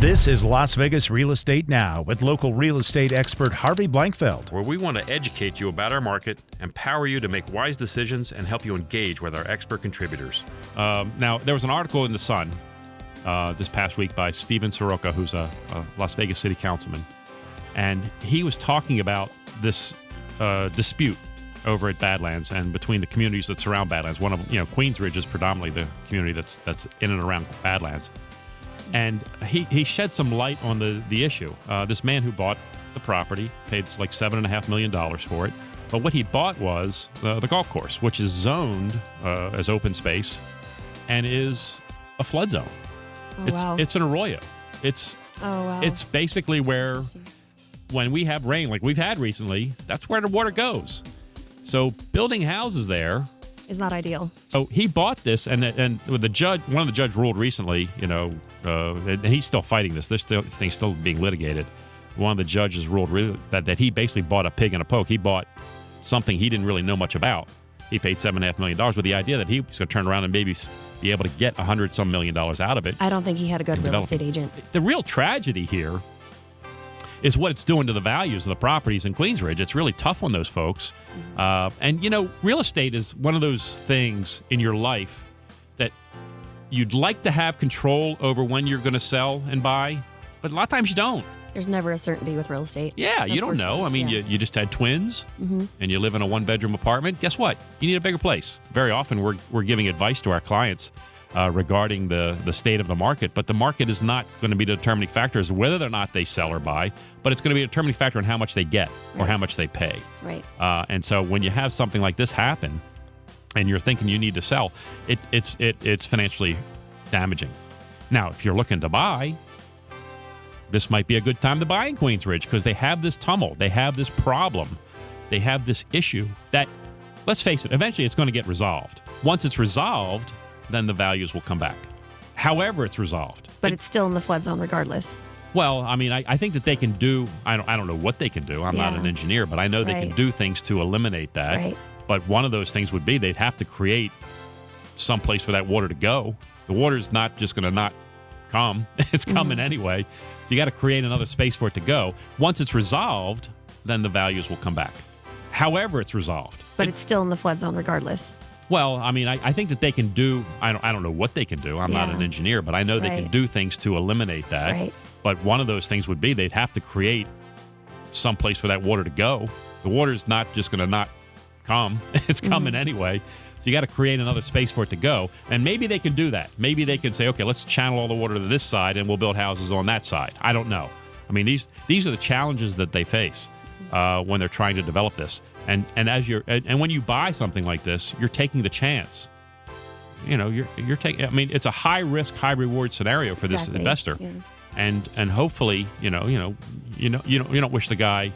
This is Las Vegas Real Estate Now with local real estate expert Harvey Blankfeld. Where we want to educate you about our market, empower you to make wise decisions, and help you engage with our expert contributors. Now, there was an article in The Sun this past week by Steven Soroka, who's a Las Vegas city councilman, and he was talking about this dispute over at Badlands and between the communities that surround Badlands. One of Queensridge is predominantly the community that's in and around Badlands. And he shed some light on the issue. This man who bought the property paid like $7.5 million for it. But what he bought was the golf course, which is zoned as open space and is a flood zone. It's an arroyo. It's basically where when we have rain like we've had recently, that's where the water goes. So building houses there is not ideal. So he bought this, and the judge, one of the judges ruled recently, and he's still fighting this. This thing's still being litigated. One of the judges ruled that he basically bought a pig in a poke. He bought something he didn't really know much about. He paid $7.5 million with the idea that he was going to turn around and maybe be able to get $100-some million out of it. I don't think he had a good real estate agent. The real tragedy here is what it's doing to the values of the properties in Queensridge. It's really tough on those folks. And real estate is one of those things in your life that you'd like to have control over when you're going to sell and buy, but a lot of times you don't. There's never a certainty with real estate. Yeah, you don't know. I mean, you just had twins, and you live in a one-bedroom apartment. Guess what? You need a bigger place. Very often we're giving advice to our clients regarding the state of the market, but the market is not going to be the determining factor as to whether or not they sell or buy, but it's going to be a determining factor on how much they get or how much they pay. Right. And so when you have something like this happen and you're thinking you need to sell, it's financially damaging. Now, if you're looking to buy, this might be a good time to buy in Queensridge because they have this tumult, they have this problem, they have this issue that, let's face it, eventually it's going to get resolved. Once it's resolved, then the values will come back. However it's resolved. But it's still in the flood zone regardless. Well, I mean, I think that they can do, I don't know what they can do. I'm not an engineer, but I know they can do things to eliminate that. Right. But one of those things would be they'd have to create some place for that water to go. The water's not just going to not come. It's coming anyway. So you got to create another space for it to go. Once it's resolved, then the values will come back. However it's resolved. But it's still in the flood zone regardless. Well, I mean, I think that they can do, I don't know what they can do. I'm not an engineer, but I know they can do things to eliminate that. Right. But one of those things would be they'd have to create some place for that water to go. The water's not just going to not come. It's coming anyway. So you got to create another space for it to go. And maybe they can do that. Maybe they can say, okay, let's channel all the water to this side and we'll build houses on that side. I don't know. I mean, these are the challenges that they face when they're trying to develop this. And when you buy something like this, you're taking the chance. You're taking. I mean, it's a high risk, high reward scenario for this investor. Yeah. And hopefully, you don't wish the guy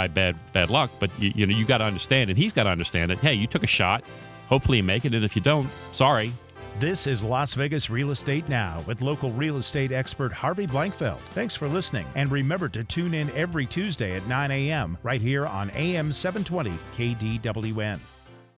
bad luck, but you got to understand, and he's got to understand that. Hey, you took a shot. Hopefully you make it, and if you don't, sorry. This is Las Vegas Real Estate Now with local real estate expert Harvey Blankfeld. Thanks for listening, and remember to tune in every Tuesday at 9 a.m. right here on AM 720 KDWN.